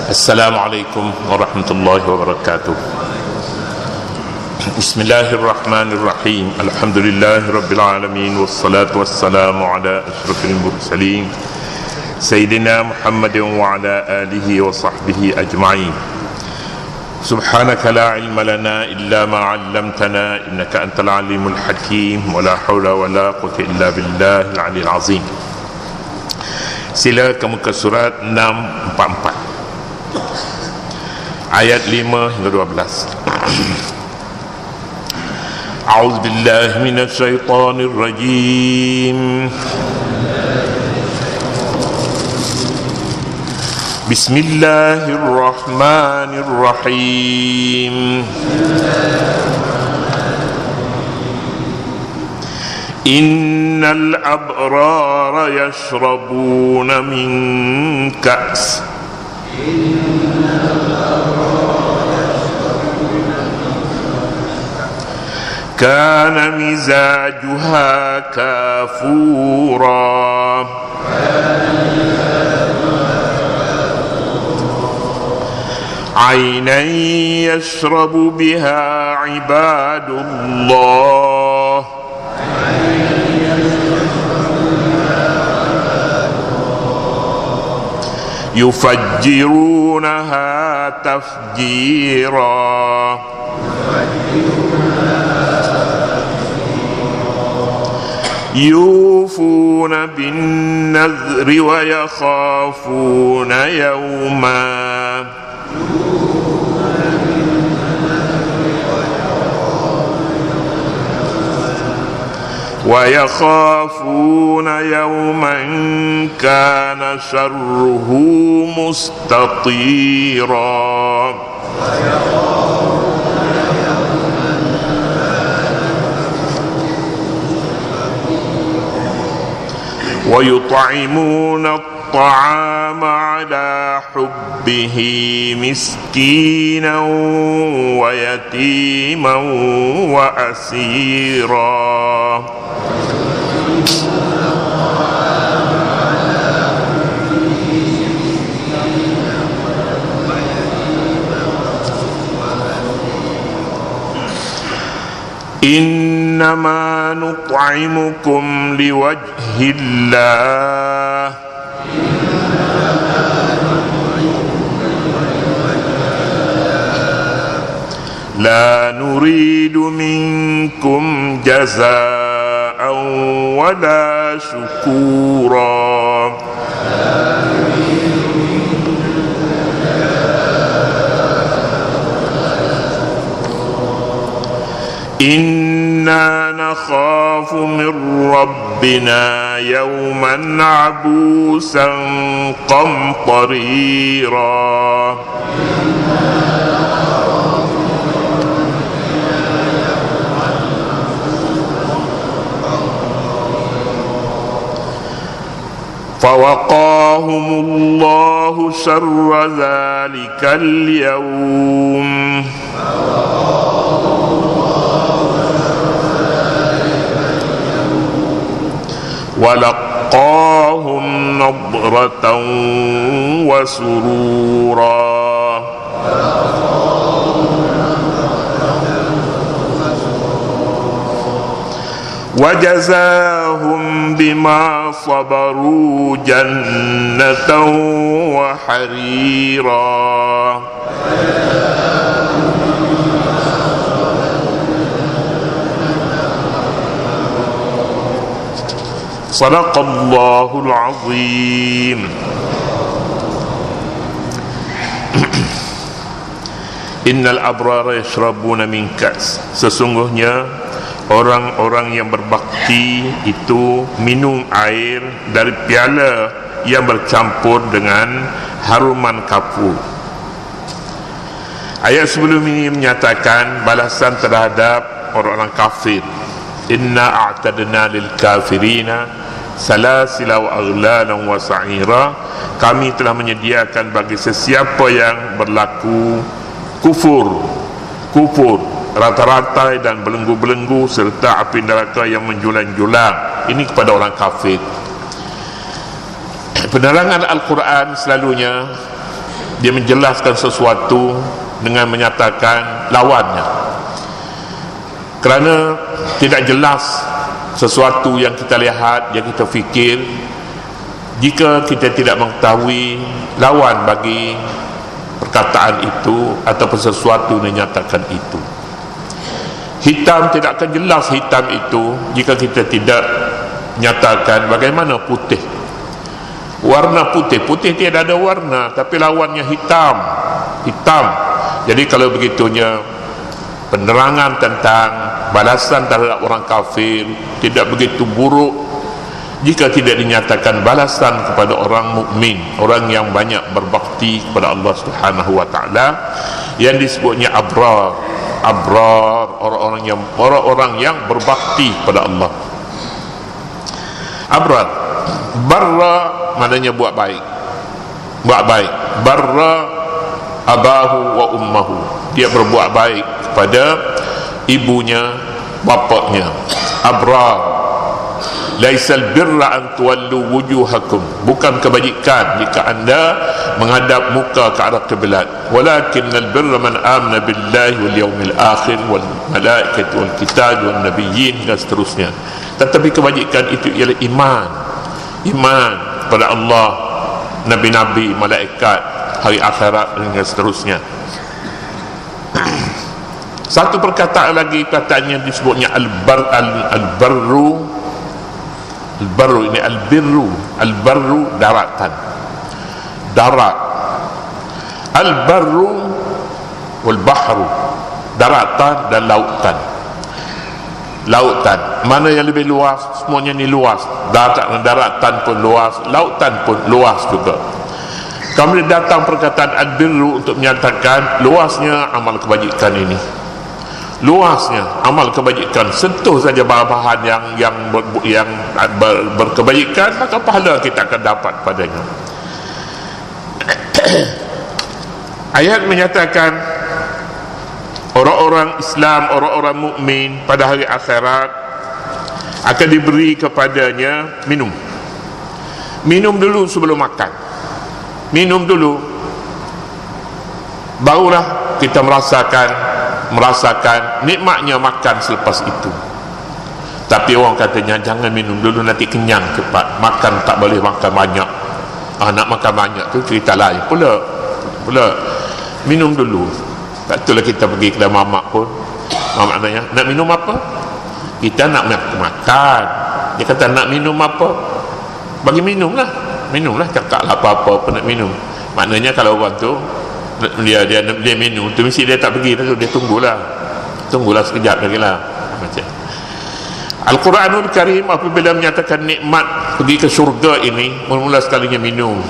Assalamualaikum warahmatullahi wabarakatuh. Bismillahirrahmanirrahim. Alhamdulillahirabbil alamin wassalatu wassalamu ala asyrafil mursalin Sayyidina Muhammadin wa ala alihi wa sahbihi ajma'in. Subhanaka la ilma lana illa ma 'allamtana innaka antal alimul hakim wa la haula wa la quwwata illa billahil aliyyil azim. Sila ke muka surat 644 ayat 5 hingga 12. A'udzu billahi minasy syaithanir rajim. Bismillahirrahmanirrahim. Innal abrara yashrabuna min ka's kana mizajuha kafura aynan yashrabu biha ibadullah yufajjirunaha tafjira yufuna bin nadhri wa yakhafuna yawma kana syarruhu mustatira. Wa yut'imuna at-ta'ama 'ala hubbihi miskinan wa yatiman wa asira. Innama nut'imukum liwajhillah la nuridu minkum jazaa'an wala syukura. Inna nakhafu min rabbina yawman abusan qamtarira. Fawaqahumullahu syarra dhalikal yawm walaqahum nadratan wa surura. Wajazahum bima sabaru jannatan wa harira. Sadaqallahul azim. Innal abrara yashrabuna min ka's. Sesungguhnya orang-orang yang berbakti itu minum air dari piala yang bercampur dengan haruman kafur. Ayat sebelum ini menyatakan balasan terhadap orang-orang kafir. Inna a'tadna lil kafirina salasila wa aghlalan wa sa'ira. Kami telah menyediakan bagi sesiapa yang berlaku kufur rata-rata dan belenggu-belenggu serta api neraka yang menjulang-julang. Ini kepada orang kafir. Penerangan Al-Quran selalunya dia menjelaskan sesuatu dengan menyatakan lawannya, kerana tidak jelas sesuatu yang kita lihat, yang kita fikir, jika kita tidak mengetahui lawan bagi perkataan itu ataupun sesuatu yang menyatakan itu. Hitam tidak akan jelas hitam itu jika kita tidak nyatakan bagaimana putih. Warna putih, putih tidak ada warna, tapi lawannya hitam. Jadi kalau begitunya, penerangan tentang balasan terhadap orang kafir tidak begitu buruk jika tidak dinyatakan balasan kepada orang mukmin, orang yang banyak berbakti kepada Allah Subhanahu wa taala, yang disebutnya abrar, orang-orang yang berbakti kepada Allah. Abrar, barra maknanya buat baik. Barra abahu wa ummahu, dia berbuat baik kepada ibunya, bapaknya. Abrar, laisal birra an tuwallu wujuhakum, bukan kebajikan jika anda menghadap muka ke arah kiblat, walakinnal birra man amana billahi wal yawmil akhir wal malaikati wal kitab wal nabiyyin, dan seterusnya. Tetapi kebajikan itu ialah iman kepada Allah, nabi-nabi, malaikat, hari akhirat, dan seterusnya. Satu perkataan lagi, katanya disebutnya al-barru ini al-birru daratan, darat. Al-barru wal bahru, daratan dan lautan. Mana yang lebih luas? Semuanya ni luas. Daratan pun luas, lautan pun luas juga. Kemudian datang perkataan al-birru untuk menyatakan luasnya amal kebajikan ini. Luasnya amal kebajikan, sentuh saja bahan yang berkebajikan, maka pahala kita akan dapat padanya. Ayat menyatakan orang-orang Islam, orang-orang mukmin pada hari akhirat akan diberi kepadanya minum dulu sebelum makan. Minum dulu, barulah kita merasakan nikmatnya makan selepas itu. Tapi orang katanya jangan minum dulu, nanti kenyang cepat. Makan tak boleh makan banyak. Nak makan banyak tu cerita lain pula. Minum dulu. Tak itulah kita pergi kedai mamak pun, mamak nanya, nak minum apa? Kita nak makan. Dia kata nak minum apa? Bagi minumlah, cakaplah apa-apa nak minum. Maknanya kalau orang tu dia minum tu, mesti dia tak pergi, dia tunggulah sekejap lagi lah. Macam Al-Quranul Karim apabila menyatakan nikmat pergi ke syurga ini, mula-mula sekalinya minum.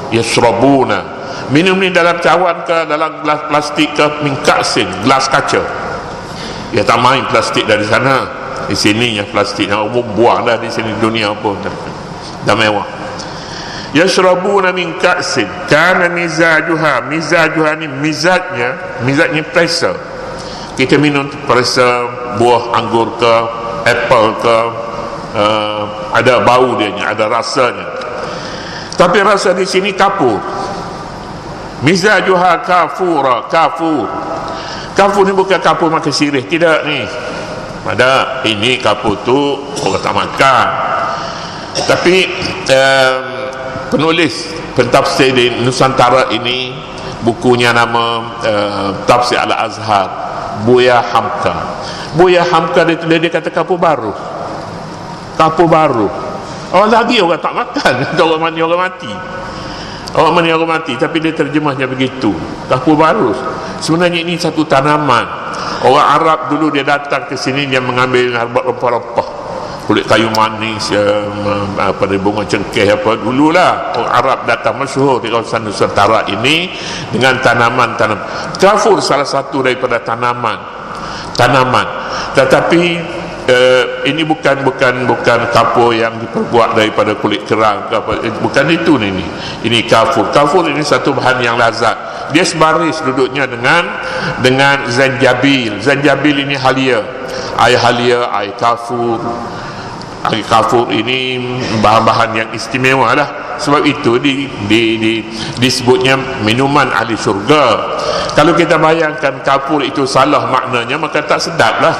Yashrabuna, minum ni dalam cawan ke dalam gelas plastik ke, min ka'sin, gelas kaca. Ya tak main plastik dari sana, di sini ya plastik yang umum buang dah di sini, dunia pun dah mewah. Yashrabuna min ka'sin kana mizajuha ni mizajnya pressure. Kita minum pressure buah anggur ke, apple ke, ada bau dia, ada rasanya. Tapi rasa di sini kapur. Mizajuha kafur ni bukan kapur makan sirih, tidak ni. Ada ini kapur tu orang tak makan. Tapi penulis pentafsir di Nusantara ini, bukunya nama Tafsir Al-Azhar, Buya Hamka dia kata kapur baru. Lagi orang tak makan. Orang mani orang mati, tapi dia terjemahnya begitu, kapur baru. Sebenarnya ini satu tanaman. Orang Arab dulu dia datang ke sini, dia mengambil rempah-rempah, kulit kayu manis, pada bunga cengkeh apa dululah. Orang Arab datang, masyhur di kawasan Nusantara ini dengan tanaman. Kafur salah satu daripada tanaman. Tetapi ini bukan kapur yang diperbuat daripada kulit kerang ke apa, bukan itu ni. Ini kafur ini satu bahan yang lazat. Dia sebaris duduknya dengan zanjabil ini halia, air kafur ini bahan-bahan yang istimewa lah. Sebab itu disebutnya minuman ahli syurga. Kalau kita bayangkan kapur itu salah maknanya, maka tak sedap lah.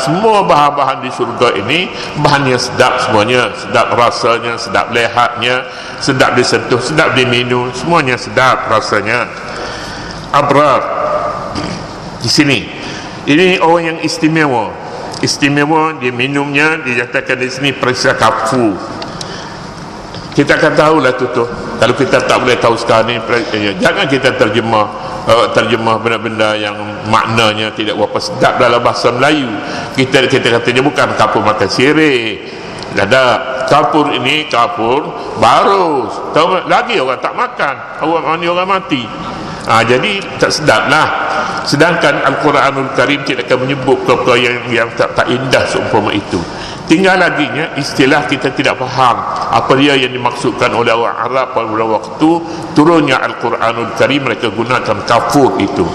Semua bahan-bahan di syurga ini bahan yang sedap semuanya. Sedap rasanya, sedap lihatnya, sedap disentuh, sedap diminum, semuanya sedap rasanya. Abrar di sini, ini orang yang istimewa dia minumnya, dinyatakan di sini perisa kafu. Kita akan tahulah tu. Kalau kita tak boleh tahu sekarang ni, jangan kita terjemah benda-benda yang maknanya tidak berapa sedap dalam bahasa Melayu. Kita katanya bukan kapur makan sirih. Ada kapur ini kapur barus. Tahu lagi orang tak makan, orang mati. Jadi tak sedap lah. Sedangkan Al-Quranul Karim tidak akan menyebut perkara yang tak indah seumpama itu. Tinggal lagi istilah kita tidak faham apa dia yang dimaksudkan oleh orang Arab pada waktu turunnya Al-Quranul Karim. Mereka gunakan kafur itu.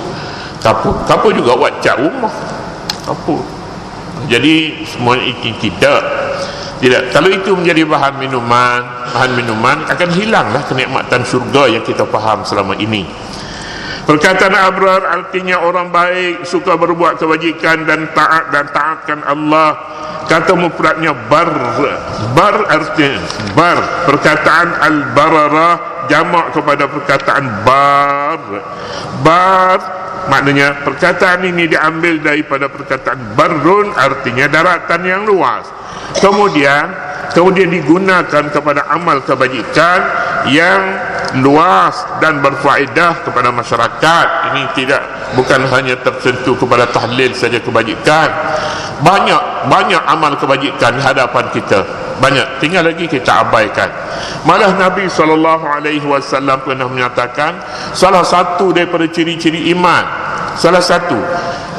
Kapur juga buat cat rumah. Kapur. Jadi semua ini tidak. Kalau itu menjadi bahan minuman akan hilanglah kenikmatan syurga yang kita faham selama ini. Perkataan abrar artinya orang baik, suka berbuat kebajikan dan taatkan Allah. Kata mufradnya bar artinya bar. Perkataan al-bararah jamak kepada perkataan bar maknanya perkataan ini diambil daripada perkataan barrun, artinya daratan yang luas. Kemudian digunakan kepada amal kebajikan yang luas dan berfaedah kepada masyarakat. Ini bukan hanya tersentuh kepada tahlil saja kebajikan. Banyak amal kebajikan di hadapan kita. Banyak, tinggal lagi kita abaikan. Malah Nabi SAW pernah menyatakan salah satu daripada ciri-ciri iman,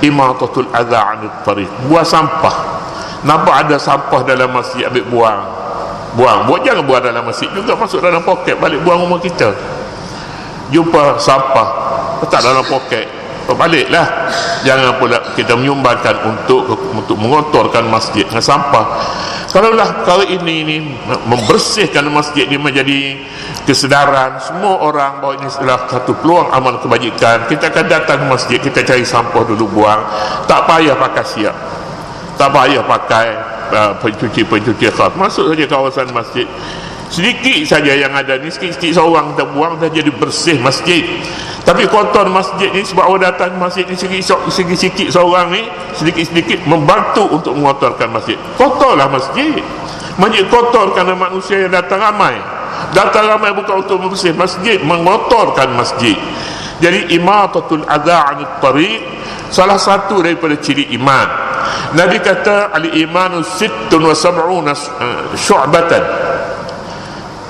imatatul adza 'anil tariq, buang sampah. Nampak ada sampah dalam masjid, ambil buang. Jangan buang dalam masjid juga, masuk dalam poket, balik buang rumah kita. Jumpa sampah, letak dalam poket, baliklah. Jangan pula kita menyumbangkan untuk mengotorkan masjid dengan sampah. Kalaulah perkara ini membersihkan masjid ini menjadi kesedaran semua orang bahawa ini adalah satu peluang amal kebajikan, kita akan datang ke masjid, kita cari sampah dulu buang. Tak payah pakai siap, tak payah pakai pencuci khas. Masuk saja kawasan masjid, sedikit saja yang ada ni, sikit-sikit seorang kita buang, dah jadi bersih masjid. Tapi kotor masjid ni sebab orang datang masjid ni sikit-sikit seorang ni, sedikit-sedikit membantu untuk mengotorkan masjid. Kotorlah masjid kotor kerana manusia yang datang ramai bukan untuk membersih masjid, mengotorkan masjid. Jadi imatatul adza 'anil tariq salah satu daripada ciri iman. Nabi kata al-imanu 76 syu'batan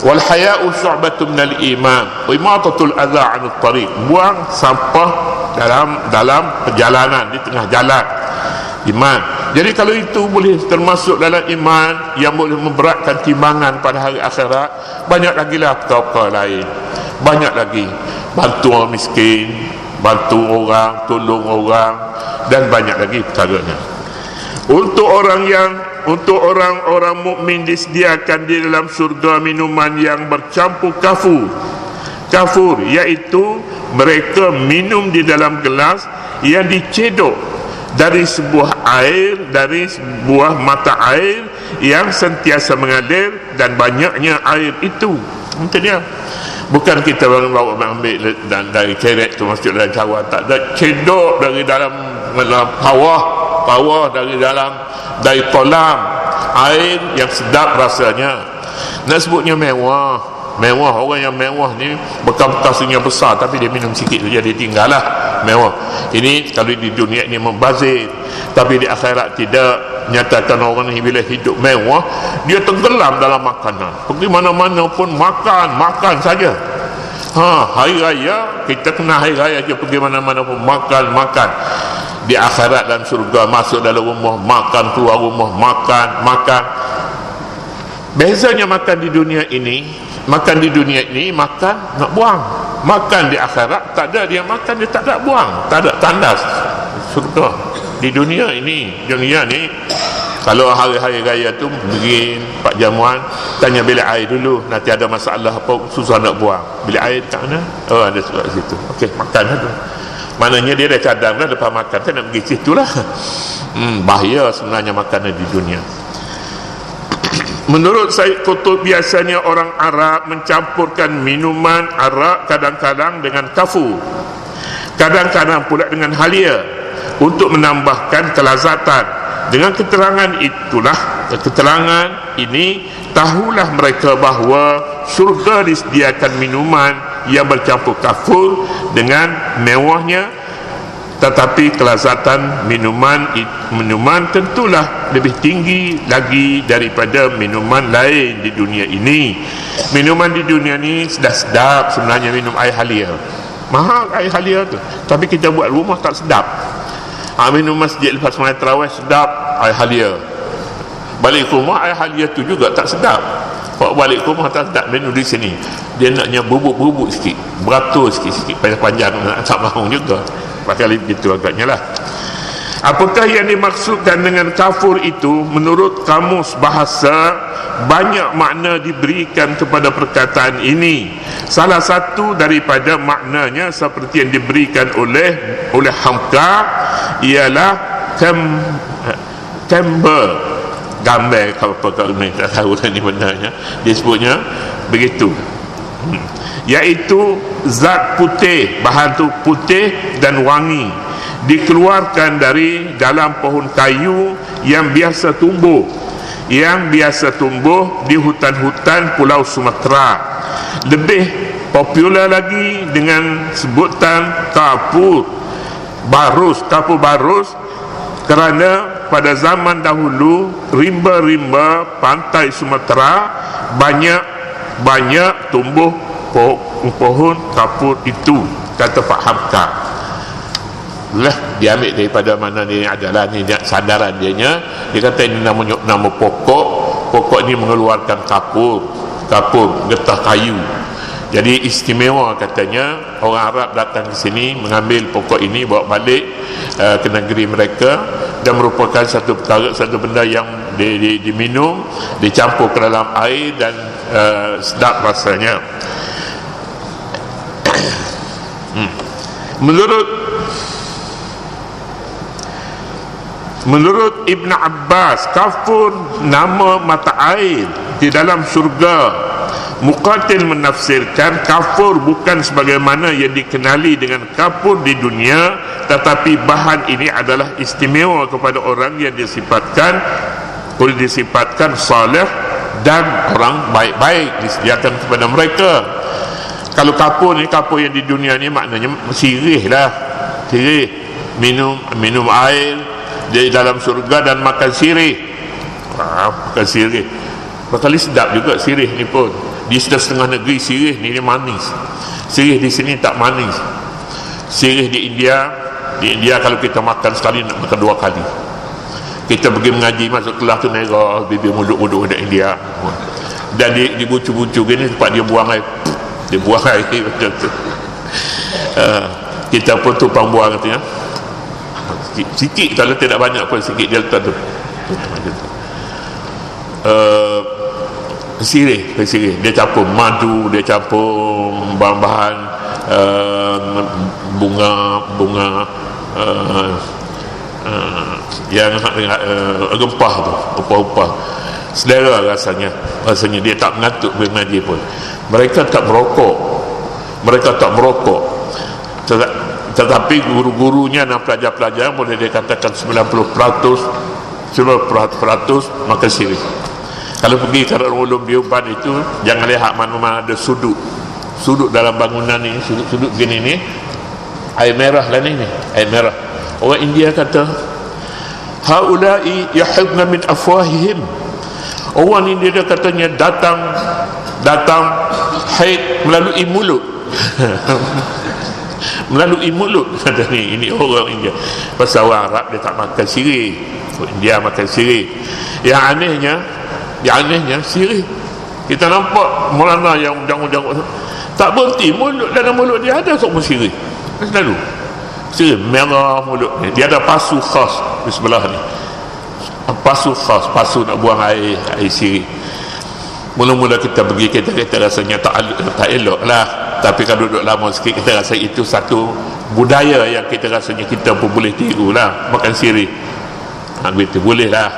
wal haya'u syu'batun minal iman wa imatatul adza 'anil tariq, buang sampah dalam perjalanan, di tengah jalan, iman. Jadi kalau itu boleh termasuk dalam iman yang boleh memberatkan timbangan pada hari akhirat, banyak lagi lah perkara lain. Banyak lagi bantu orang miskin, bantu orang, tolong orang, dan banyak lagi perkaranya. Untuk orang-orang mukmin disediakan di dalam syurga minuman yang bercampur kafur, iaitu mereka minum di dalam gelas yang dicedok dari sebuah mata air yang sentiasa mengalir, dan banyaknya air itu. Maksudnya bukan kita bawa ambil dan dari kerek tu masuk dalam cawan, tak ada, cedok dari dalam bawah dari kolam air yang sedap rasanya. Nak sebutnya mewah. Orang yang mewah ni bekas-bekasnya besar, tapi dia minum sikit saja, dia tinggal lah. Mewah ini kalau di dunia ini membazir, tapi di akhirat tidak. Nyatakan orang ni bila hidup mewah, dia tenggelam dalam makanan, pergi mana-mana pun makan saja. Hari raya kita kena hari raya je, pergi mana-mana pun makan. Di akhirat dan surga, masuk dalam rumah makan, keluar rumah makan. Bezanya makan di dunia ini makan nak buang. Makan di akhirat tak ada, dia makan, dia tak ada buang, tak ada tandas. Surga di dunia ni Kalau hari-hari raya tu pergi Pak Jamuan, tanya bilik air dulu, nanti ada masalah apa susah nak buang. Bilik air kat mana? Oh, ada sebelah situ. Okey, makan lah tu. Maknanya dia dah cadang dah, lepas makan tu nak pergi situ lah. Bahaya sebenarnya makanan di dunia. Menurut Said Qutb, biasanya orang Arab mencampurkan minuman arak kadang-kadang dengan kafur, kadang-kadang pula dengan halia untuk menambahkan kelazatan. Dengan keterangan ini, tahulah mereka bahawa syurga disediakan minuman yang bercampur kafur dengan mewahnya, tetapi kelazatan minuman tentulah lebih tinggi lagi daripada minuman lain di dunia ini. Minuman di dunia ini sudah sedap sebenarnya, minum air halia. Mahal air halia tu, tapi kita buat rumah tak sedap. Minum masjid lepas sembahyang tarawih sedap, air halia. Balik ke rumah air halia tu juga tak sedap. Kalau balik ke rumah tak sedap, minum di sini dia naknya bubuk-bubuk sikit, beratur sikit-sikit, panjang-panjang, tak mahu juga. Kali begitu agaknya lah. Apakah yang dimaksudkan dengan kafur itu? Menurut kamus bahasa, banyak makna diberikan kepada perkataan ini. Salah satu daripada maknanya seperti yang diberikan oleh Hamka ialah gambar, kalau ni tak tahu ni benarnya, dia sebutnya begitu, iaitu zat putih, bahan tu putih dan wangi, dikeluarkan dari dalam pohon kayu yang biasa tumbuh di hutan-hutan Pulau Sumatera. Lebih popular lagi dengan sebutan kapur barus, kerana pada zaman dahulu rimba-rimba pantai Sumatera banyak tumbuh pohon kapur itu, kata Pak Hamka. Lah, dia ambil daripada mana ni adalah ni sandaran dia kata ini nama pokok ni mengeluarkan kapur getah kayu. Jadi istimewa katanya, orang Arab datang ke sini mengambil pokok ini bawa balik ke negeri mereka, dan merupakan satu benda yang diminum, dicampur ke dalam air dan sedap rasanya. Menurut Ibn Abbas, kafur nama mata air di dalam surga. Muqatil menafsirkan kafur bukan sebagaimana yang dikenali dengan kafur di dunia, tetapi bahan ini adalah istimewa kepada orang yang disifatkan saleh dan orang baik-baik, disediakan kepada mereka. Kalau kapur yang di dunia ni maknanya sirih lah, minum air di dalam surga dan makan sirih. Makan sirih bakal sedap juga sirih ni pun. Di setengah negeri sirih ni dia manis, sirih di sini tak manis. Sirih di India kalau kita makan sekali nak makan 2 kali. Kita pergi mengaji, masuk kelas tu merah, bibir muduk-muduk dari India, dan di bucu-bucu gini tempat dia buang air, macam tu. Kita pun tumpang buang katanya sikit, kalau tidak banyak pun sikit dia letak tu. Sirih dia campur madu, dia campur bahan-bahan bunga yang rempah tu, upah-upah, selera rasanya dia tak mengantuk mengaji pun. Mereka tak merokok, tetapi guru-gurunya dan pelajar-pelajar boleh dikatakan 90% makan sirih. Kalau pergi ke Darul Ulum Deoban itu, jangan lihat mana-mana ada sudut dalam bangunan ni, sudut gini ni, air merah lah ni, air merah. Orang India kata haula'i yahibna min afwahihim. Orang India dia katanya datang haid melalui mulut. Melalui mulut kata ni, ini orang India. Pasal orang Arab dia tak makan sirih, India makan sirih. Yang anehnya sirih, kita nampak Maulana yang undang-undang tak berhenti, mulut dalam mulut dia ada semua sirih, selalu sirih merah mulut ni. Dia ada pasu khas di sebelah ni, pasu khas, pasu nak buang air sirih. Mula-mula kita pergi, kita rasanya tak elok lah, tapi kalau duduk lama sikit kita rasa itu satu budaya yang kita rasanya kita pun boleh tiru lah, makan sirih. Begitu boleh lah.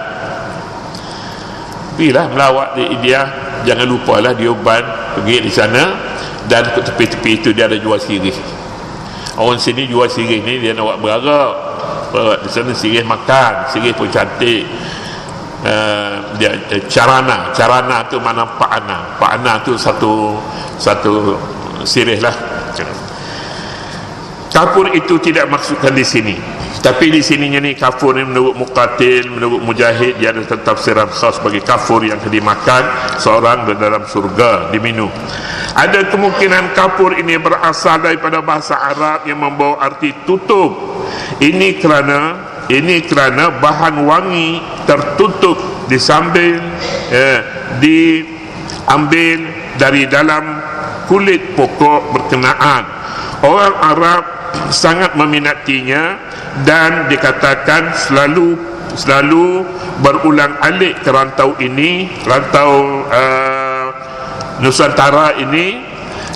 Pergilah melawat di India, jangan lupalah di Uban, pergi di sana, dan ke tepi-tepi itu dia ada jual sirih. Orang sini jual sirih ni dia nak buat berharap, di sana sirih makan, sirih pun cantik. Dia carana tu mana Pak Ana tu satu sirih lah. Kafur itu tidak maksudkan di sini, tapi di sininya ni kafur ni menurut Muqatil, menurut Mujahid, dia ada tafsiran khas bagi kafur yang dimakan seorang di dalam surga, diminum. Ada kemungkinan kafur ini berasal daripada bahasa Arab yang membawa arti tutup. Ini kerana bahan wangi tertutup diambil dari dalam kulit pokok berkenaan. Orang Arab sangat meminatinya dan dikatakan selalu berulang alik ke rantau ini, rantau Nusantara ini,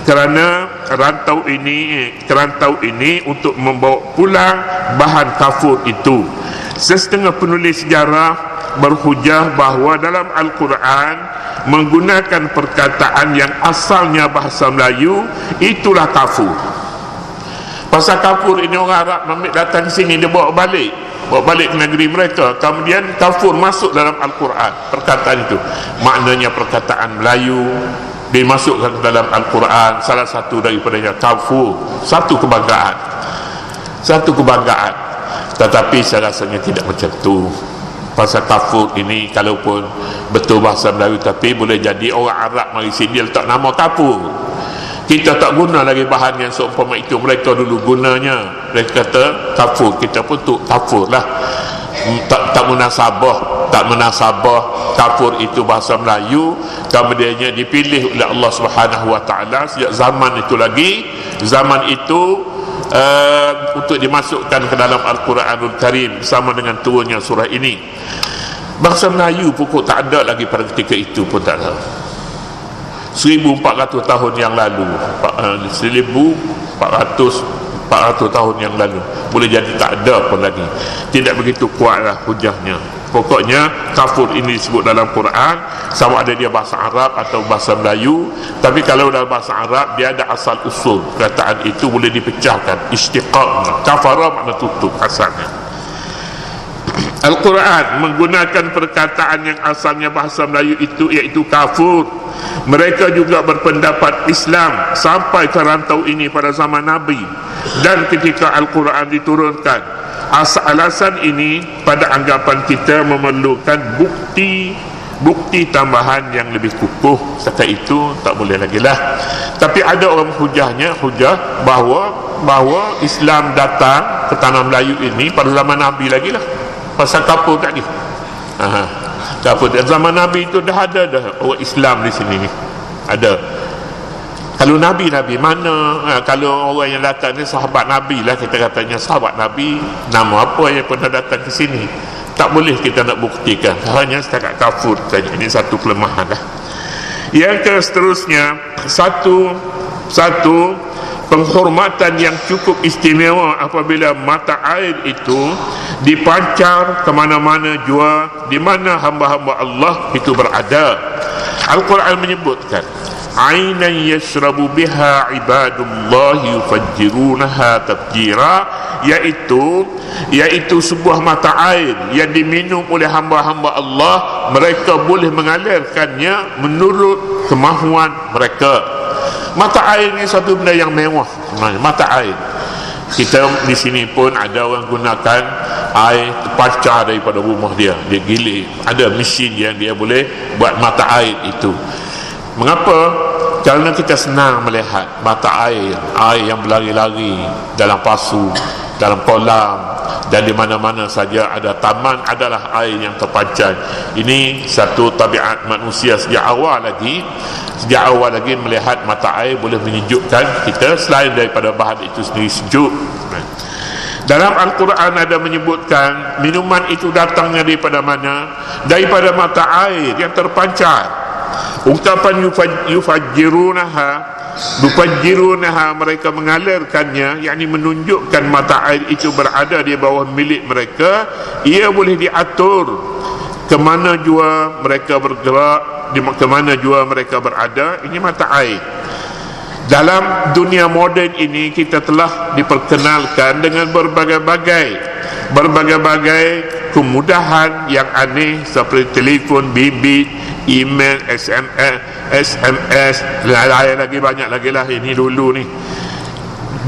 kerana rantau ini untuk membawa pulang bahan kafur itu. Setengah penulis sejarah berhujah bahawa dalam Al-Quran menggunakan perkataan yang asalnya bahasa Melayu, itulah kafur. Pasal kafur ini orang Arab ambil datang sini, dia bawa balik ke negeri mereka, kemudian kafur masuk dalam Al-Quran. Perkataan itu maknanya perkataan Melayu dimasukkan ke dalam Al-Quran. Salah satu daripadanya kafur, satu kebanggaan. Tetapi saya rasanya tidak macam tu. Pasal kafur ini kalaupun betul bahasa Melayu, tapi boleh jadi orang Arab mari sini dia letak nama kafur. Kita tak guna lagi bahan yang seumpama itu mereka dulu gunanya. Mereka kata kafur, kita pun tu kafur lah. Tak munasabah kafur itu bahasa Melayu, kemudiannya dipilih oleh Allah Subhanahu Wa Taala sejak zaman itu lagi, untuk dimasukkan ke dalam Al-Quranul Karim sama dengan turunnya surah ini. Bahasa Melayu pokok tak ada lagi pada ketika itu pun tak ada. 1400 tahun yang lalu, 1400 tahun yang lalu, boleh jadi tak ada pun lagi. Tidak begitu kuatlah hujahnya. Pokoknya kafur ini disebut dalam Quran, sama ada dia bahasa Arab atau bahasa Melayu. Tapi kalau dalam bahasa Arab dia ada asal usul, perkataan itu boleh dipecahkan, istiqaq. Kafara makna tutup asalnya. Al-Quran menggunakan perkataan yang asalnya bahasa Melayu itu, iaitu kafur. Mereka juga berpendapat Islam sampai ke rantau ini pada zaman Nabi dan ketika Al-Quran diturunkan. Alasan ini pada anggapan kita memerlukan bukti tambahan yang lebih kukuh. Setakat itu tak boleh lagi lah. Tapi ada orang hujah bahawa Islam datang ke tanah Melayu ini pada zaman Nabi lagi lah. Pasal kapur tadi, kapur zaman Nabi itu dah ada orang Islam di sini ni. Ada. Kalau Nabi mana? Kalau orang yang datang ni sahabat Nabi lah, kita katanya sahabat Nabi, nama apa yang pernah datang ke sini? Tak boleh kita nak buktikan, hanya setakat kafur saja. Ini satu kelemahan lah. Yang seterusnya, satu penghormatan yang cukup istimewa apabila mata air itu dipancar ke mana-mana jua di mana hamba-hamba Allah itu berada. Al-Quran menyebutkan ainan yashrabu biha ibadullah yufajjirunaha tafjira, iaitu sebuah mata air yang diminum oleh hamba-hamba Allah. Mereka boleh mengalirkannya menurut kemahuan mereka. Mata air ni satu benda yang mewah sebenarnya. Mata air, kita di sini pun ada orang gunakan air terpancar daripada rumah dia gilir. Ada mesin yang dia boleh buat mata air itu. Mengapa? Kerana kita senang melihat mata air yang berlari-lari dalam pasu, dalam kolam, dan di mana-mana saja ada taman adalah air yang terpancar. Ini satu tabiat manusia sejak awal lagi melihat mata air boleh menyejukkan kita selain daripada bahan itu sendiri sejuk. Dalam Al-Quran ada menyebutkan minuman itu datangnya daripada mana? Daripada mata air yang terpancar. Ungkapan yufajjirunaha, mereka mengalirkannya, yakni menunjukkan mata air itu berada di bawah milik mereka. Ia boleh diatur ke mana jua mereka bergerak, ke mana jua mereka berada. Ini mata air. Dalam dunia moden ini kita telah diperkenalkan dengan berbagai-bagai kemudahan yang aneh seperti telefon bimbit, email, SMS, lagi banyak lagi lah ini dulu ni.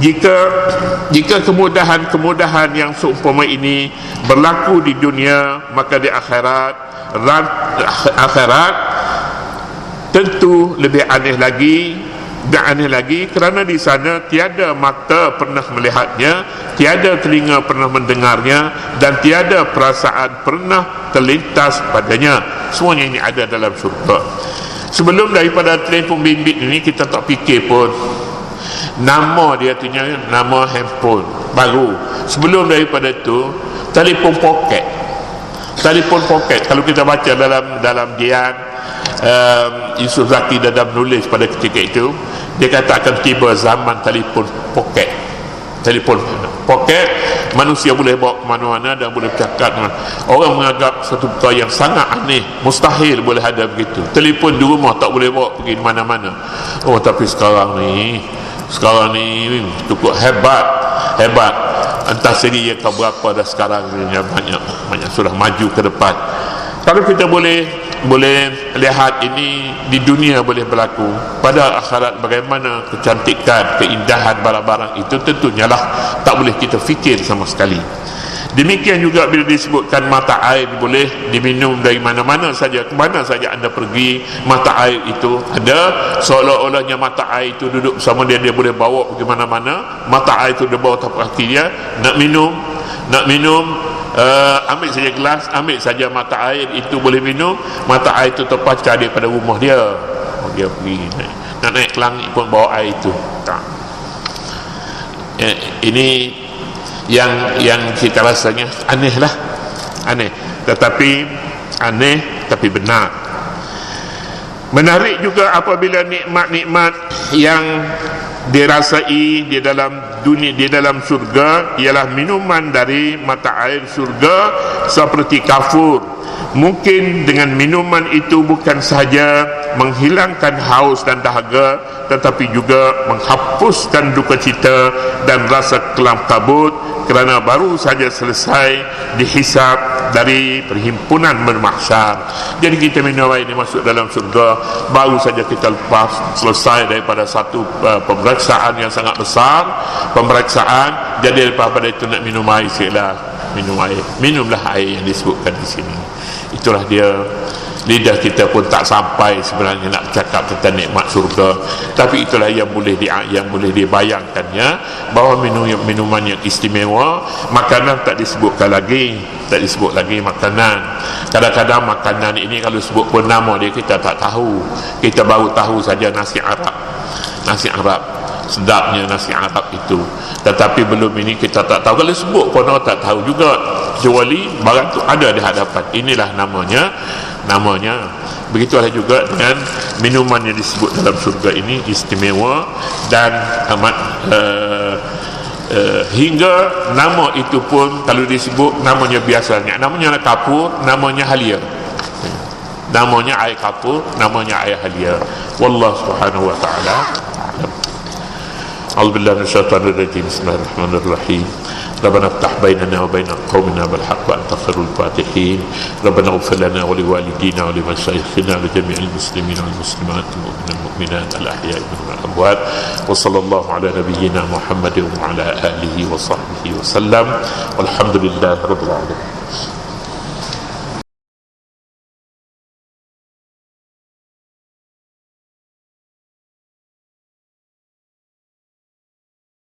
Jika kemudahan yang seumpama ini berlaku di dunia, maka di akhirat tentu lebih aneh lagi, kerana di sana tiada mata pernah melihatnya, tiada telinga pernah mendengarnya, dan tiada perasaan pernah terlintas padanya. Semuanya ini ada dalam syurga. Sebelum daripada telefon bimbit ini, kita tak fikir pun nama dia tu nama handphone baru. Sebelum daripada itu, telefon poket. Kalau kita baca dalam Dian, Yusuf Zaki dalam menulis pada ketika itu, dia kata akan tiba zaman telefon poket. Telefon poket, manusia boleh bawa ke mana-mana dan boleh bercakap. Orang menganggap satu perkara yang sangat aneh, mustahil boleh ada begitu. Telefon di rumah tak boleh bawa pergi mana-mana. Oh, tapi sekarang ni cukup hebat. Entah sendiri yang berapa dah sekarang ni, banyak sudah maju ke depan. Kalau kita boleh lihat ini di dunia boleh berlaku, pada akhirat bagaimana kecantikan, keindahan barang-barang itu, tentunya lah tak boleh kita fikir sama sekali. Demikian juga bila disebutkan mata air boleh diminum dari mana-mana saja, ke mana saja anda pergi, mata air itu ada. Seolah-olahnya mata air itu duduk bersama dia boleh bawa pergi mana-mana. Mata air itu dia bawa tapak kaki dia. Nak minum, ambil saja gelas, ambil saja mata air itu boleh minum. Mata air itu terpancar daripada rumah dia. Dia pergi nak naik ke langit pun bawa air itu. Tak. Ini yang kita rasanya aneh, tetapi benar. Menarik juga apabila nikmat-nikmat yang dirasai di dalam dunia, di dalam surga ialah minuman dari mata air surga seperti kafur. Mungkin dengan minuman itu bukan sahaja menghilangkan haus dan dahaga, tetapi juga menghapuskan duka cita dan rasa kelam kabut, kerana baru saja selesai dihisap dari perhimpunan bermahsyar. Jadi kita minum air ini masuk dalam surga, baru saja kita lepas selesai daripada satu pemeriksaan yang sangat besar, jadi lepas pada itu nak minum air, minumlah air yang disebutkan di sini. Itulah dia. Lidah kita pun tak sampai sebenarnya nak cakap tentang nikmat surga, tapi itulah yang boleh dibayangkannya, bahawa minuman yang istimewa. Makanan tak disebut lagi makanan. Kadang-kadang makanan ini kalau sebut pun nama dia kita tak tahu, kita baru tahu saja nasi Arab, sedapnya nasi Arab itu, tetapi belum ini kita tak tahu. Kalau sebut pun orang tak tahu juga, kecuali barang itu ada di hadapan. Inilah namanya. Begitulah juga dengan minuman yang disebut dalam surga ini istimewa dan amat hingga nama itu pun kalau disebut namanya biasanya namanya kapur, namanya halia, namanya air kapur, namanya air halia. Wallahu subhanahu wa ta'ala. A'udzubillahi minasyaitonir rajim. Bismillahirrahmanirrahim. ربنا افتح بيننا وبين قومنا بالحق وأنت خير الفاتحين. ربنا اغفر لنا ولوالدينا ولمشايخنا ولجميع المسلمين والمسلمات والمؤمنات الأحياء منهم والأموات. وصلى الله على نبينا محمد وعلى آله وصحبه وسلم والحمد لله رب العالمين.